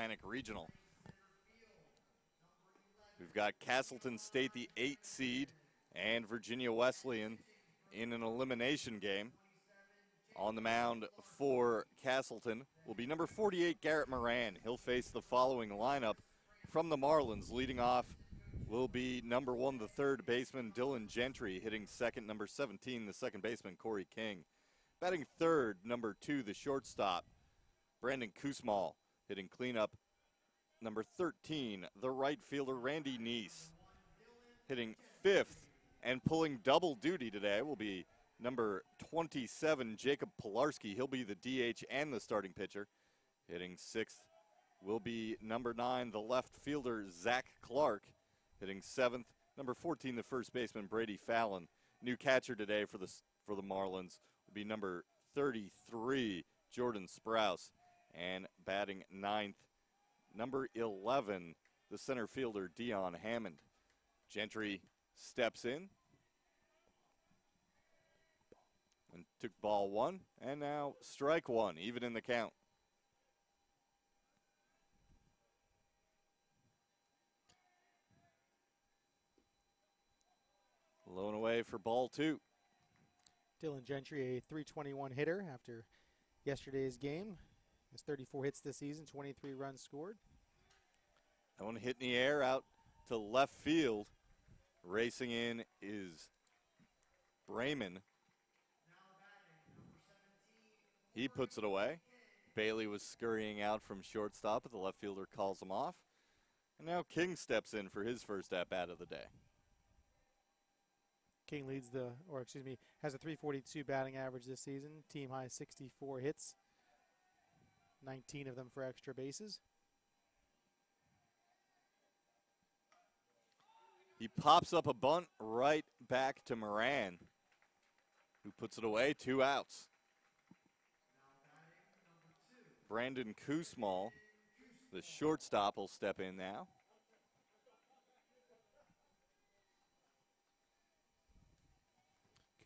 Mid-Atlantic Regional. We've got Castleton State, the 8th seed, and Virginia Wesleyan in an elimination game. On the mound for Castleton will be number 48, Garrett Moran. He'll face the following lineup from the Marlins. Leading off will be number 1, the third baseman, Dylan Gentry. Hitting second, number 17, the second baseman, Corey King. Batting third, number 2, the shortstop, Brandon Kusmal. Hitting cleanup, number 13, the right fielder, Randy Neese. Hitting fifth and pulling double duty today will be number 27, Jacob Pilarski. He'll be the DH and the starting pitcher. Hitting sixth will be number 9, the left fielder, Zach Clark. Hitting seventh, number 14, the first baseman, Brady Fallon. New catcher today for the Marlins will be number 33, Jordan Sprouse. And batting ninth, number 11, the center fielder, Dion Hammond. Gentry steps in and took ball 1, and now strike 1, even in the count. Low and away for ball 2. Dylan Gentry, a .321 hitter after yesterday's game. Has 34 hits this season, 23 runs scored. That one hit in the air out to left field. Racing in is Brayman. He puts it away. Bailey was scurrying out from shortstop, but the left fielder calls him off. And now King steps in for his first at-bat of the day. King has a .342 batting average this season. Team high 64 hits, 19 of them for extra bases. He pops up a bunt right back to Moran, who puts it away, 2 outs. Brandon Kusmal, the shortstop, will step in now.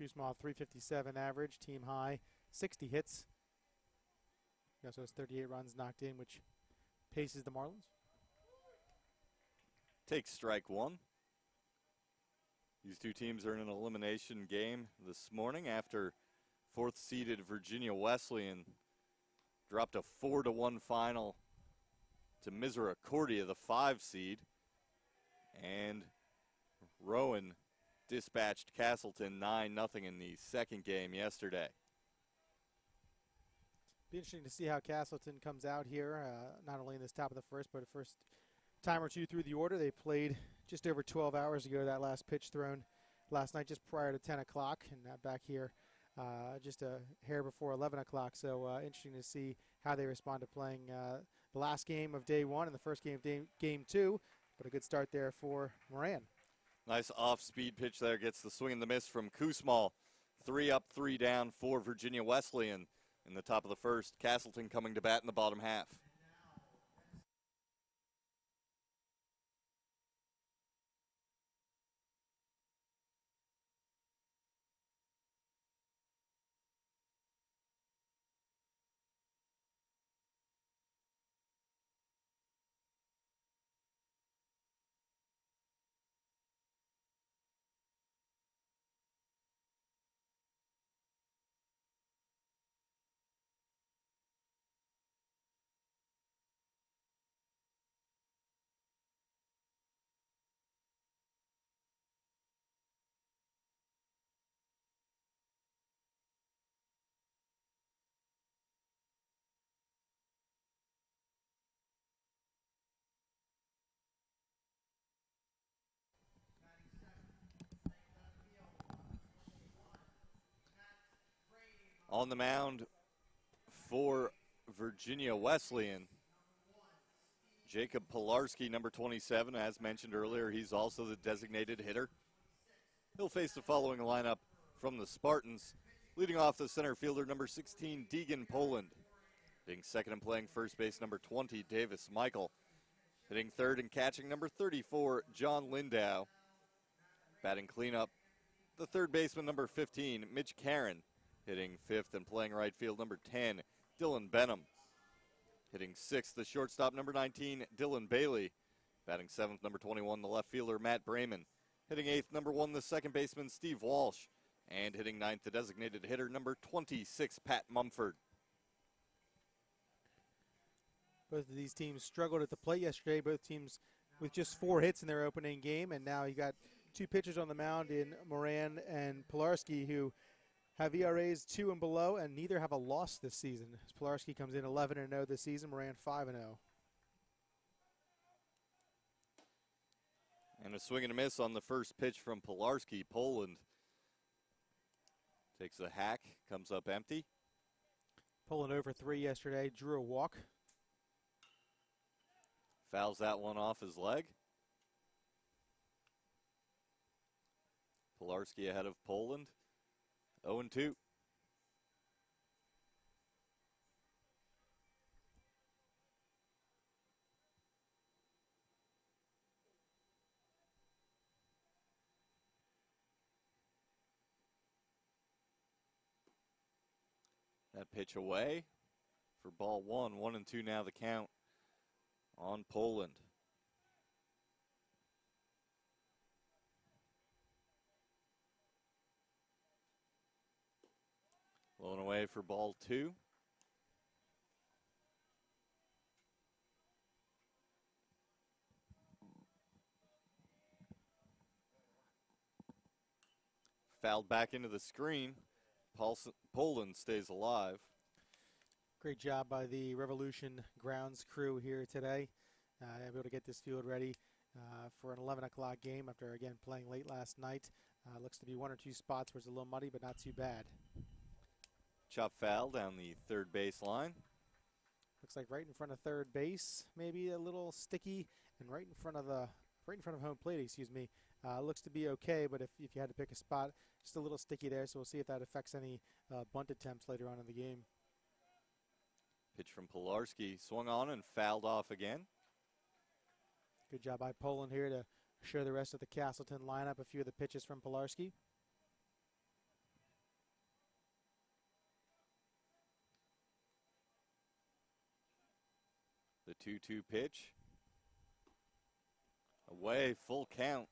Kusmal, .357 average, team high, 60 hits. He also has 38 runs knocked in, which paces the Marlins. Takes strike 1. These two teams are in an elimination game this morning after 4th-seeded Virginia Wesleyan dropped a 4-1 final to Misericordia, the 5 seed. And Rowan dispatched Castleton 9-0 in the second game yesterday. Be interesting to see how Castleton comes out here, not only in this top of the first, but a first time or two through the order. They played just over 12 hours ago, that last pitch thrown last night just prior to 10 o'clock, and back here just a hair before 11 o'clock. So interesting to see how they respond to playing the last game of day 1 and the first game of game 2. But a good start there for Moran. Nice off-speed pitch there. Gets the swing and the miss from Kusmal. 3 up, 3 down for Virginia Wesleyan in the top of the first. Castleton coming to bat in the bottom half. On the mound for Virginia Wesleyan, Jacob Pilarski, number 27. As mentioned earlier, he's also the designated hitter. He'll face the following lineup from the Spartans. Leading off, the center fielder, number 16, Deegan Poland. Hitting second and playing first base, number 20, Davis Michael. Hitting third and catching, number 34, John Lindau. Batting cleanup, the third baseman, number 15, Mitch Karen. Hitting fifth and playing right field, number 10, Dylan Benham. Hitting sixth, the shortstop, number 19, Dylan Bailey. Batting seventh, number 21, the left fielder, Matt Brayman. Hitting eighth, number 1, the second baseman, Steve Walsh. And hitting ninth, the designated hitter, number 26, Pat Mumford. Both of these teams struggled at the plate yesterday. Both teams with just 4 hits in their opening game. And now you got 2 pitchers on the mound in Moran and Pilarski, who have ERAs 2 and below, and neither have a loss this season. Pilarski comes in 11-0 this season, Moran 5-0. And a swing and a miss on the first pitch from Pilarski. Poland takes a hack, comes up empty. Poland over 3 yesterday, drew a walk. Fouls that one off his leg. Pilarski ahead of Poland, 0-2. That pitch away for ball 1. 1-2 now the count on Poland. Blown away for ball 2. Fouled back into the screen. Poland stays alive. Great job by the Revolution grounds crew here today. Able to get this field ready for an 11 o'clock game after, again, playing late last night. Looks to be 1 or 2 spots where it's a little muddy, but not too bad. Chop foul down the third base line. Looks like right in front of third base, maybe a little sticky, and right in front of home plate, excuse me. Looks to be okay, but if you had to pick a spot, just a little sticky there, so we'll see if that affects any bunt attempts later on in the game. Pitch from Pilarski, swung on and fouled off again. Good job by Poland here to show the rest of the Castleton lineup a few of the pitches from Pilarski. The 2-2 pitch. Away, full count.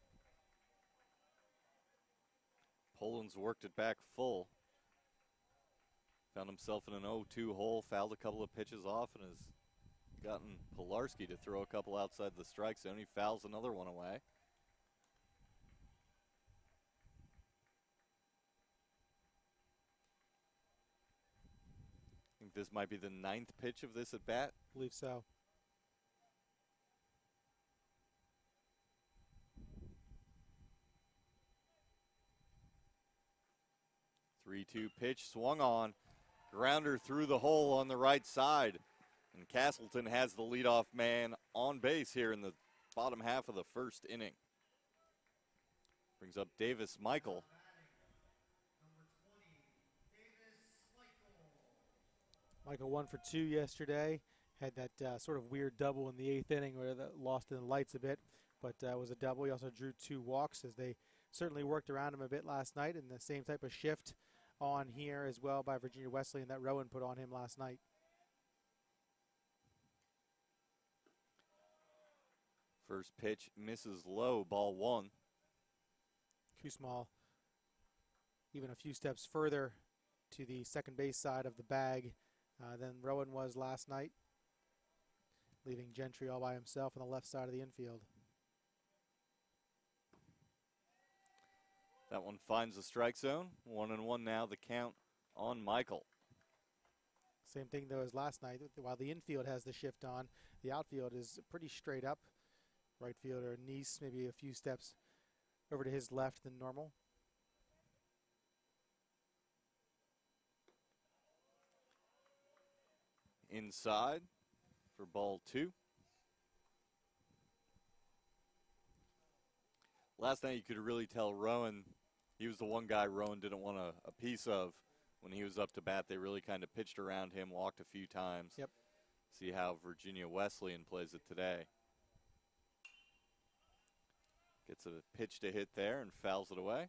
Poland's worked it back full. Found himself in an 0-2 hole, fouled a couple of pitches off, and has gotten Pilarski to throw a couple outside the strike zone. He fouls another one away. I think this might be the 9th pitch of this at bat. I believe so. Three-two pitch, swung on. Grounder through the hole on the right side. And Castleton has the leadoff man on base here in the bottom half of the first inning. Brings up Davis Michael. Michael 1 for 2 yesterday. Had that sort of weird double in the 8th inning where that lost in the lights a bit, but was a double. He also drew 2 walks as they certainly worked around him a bit last night, and the same type of shift on here as well by Virginia Wesleyan that Rowan put on him last night. First pitch misses low, ball 1. Kusmal even a few steps further to the second base side of the bag than Rowan was last night, leaving Gentry all by himself on the left side of the infield. That one finds the strike zone. 1-1 now, the count on Michael. Same thing, though, as last night. While the infield has the shift on, the outfield is pretty straight up. Right fielder Neese maybe a few steps over to his left than normal. Inside for ball 2. Last night you could really tell Rowan, he was the one guy Rowan didn't want a piece of when he was up to bat. They really kind of pitched around him, walked a few times. Yep. See how Virginia Wesleyan plays it today. Gets a pitch to hit there and fouls it away.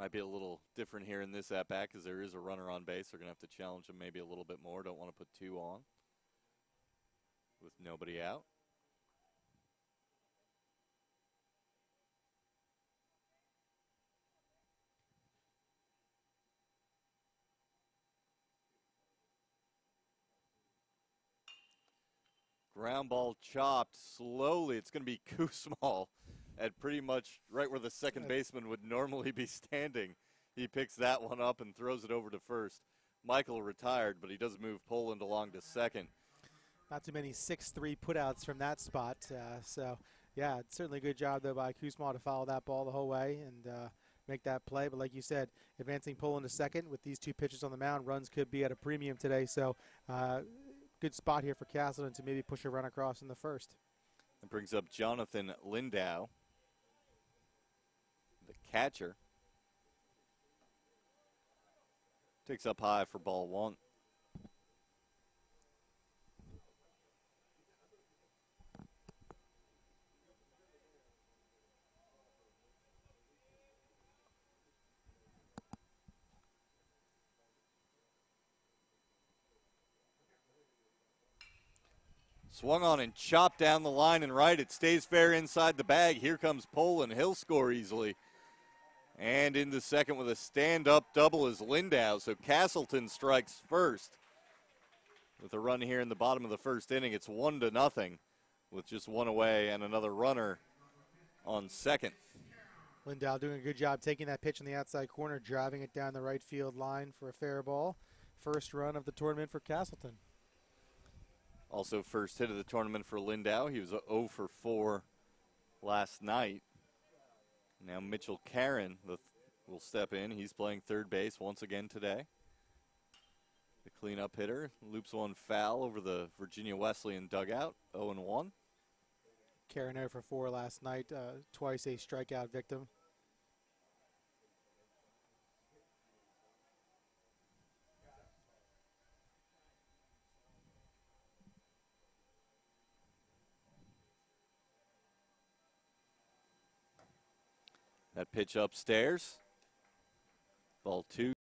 Might be a little different here in this at-bat because there is a runner on base. They're going to have to challenge him maybe a little bit more. Don't want to put 2 on with nobody out. Ground ball chopped slowly. It's going to be Kusmal at pretty much right where the second baseman would normally be standing. He picks that one up and throws it over to first. Michael retired, but he does move Poland along to second. Not too many 6-3 putouts from that spot. So, yeah, it's certainly a good job, though, by Kusmal to follow that ball the whole way and make that play. But like you said, advancing Poland to second with these 2 pitchers on the mound, runs could be at a premium today. So, good spot here for Castleton to maybe push a run across in the first. It brings up Jonathan Lindau, the catcher. Takes up high for ball 1. Swung on and chopped down the line and right. It stays fair inside the bag. Here comes Poland. He'll score easily. And into second with a stand-up double is Lindau. So Castleton strikes first. With a run here in the bottom of the first inning, it's 1-0 with just 1 away and another runner on second. Lindau doing a good job taking that pitch in the outside corner, driving it down the right field line for a fair ball. First run of the tournament for Castleton. Also first hit of the tournament for Lindau. He was 0 for 4 last night. Now Mitchell Caron will step in. He's playing third base once again today. The cleanup hitter loops one foul over the Virginia Wesleyan dugout, 0-1. Caron 0 for 4 last night, twice a strikeout victim. That pitch upstairs. Ball 2.